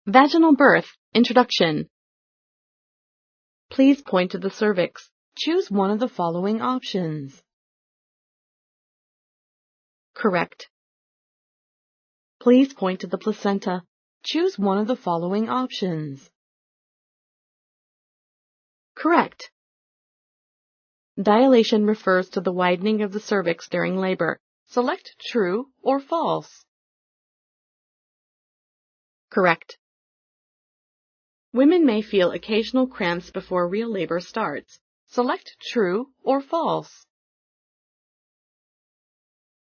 Vaginal birth, introduction. Please point to the cervix. Choose one of the following options. Correct. Please point to the placenta. Choose one of the following options. Correct. Dilation refers to the widening of the cervix during labor. Select true or false. Correct. Women may feel occasional cramps before real labor starts. Select true or false.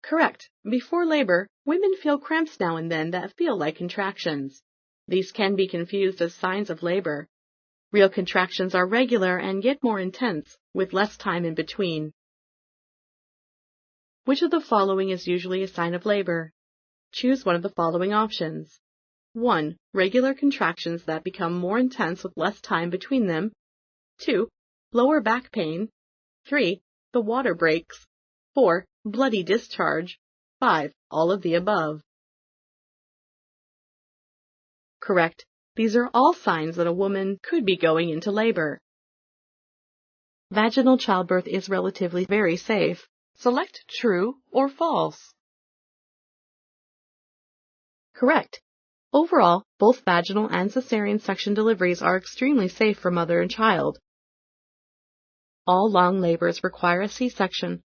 Correct. Before labor, women feel cramps now and then that feel like contractions. These can be confused as signs of labor. Real contractions are regular and get more intense, with less time in between. Which of the following is usually a sign of labor? Choose one of the following options. 1. Regular contractions that become more intense with less time between them. 2. Lower back pain. 3. The water breaks. 4. Bloody discharge. 5. All of the above. Correct. These are all signs that a woman could be going into labor. Vaginal childbirth is relatively very safe. Select true or false. Correct. Overall, both vaginal and cesarean section deliveries are extremely safe for mother and child. All long labors require a C-section.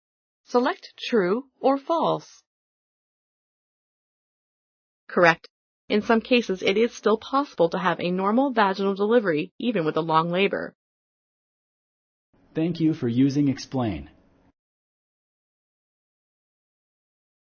Select true or false. Correct. In some cases, it is still possible to have a normal vaginal delivery even with a long labor. Thank you for using Explain.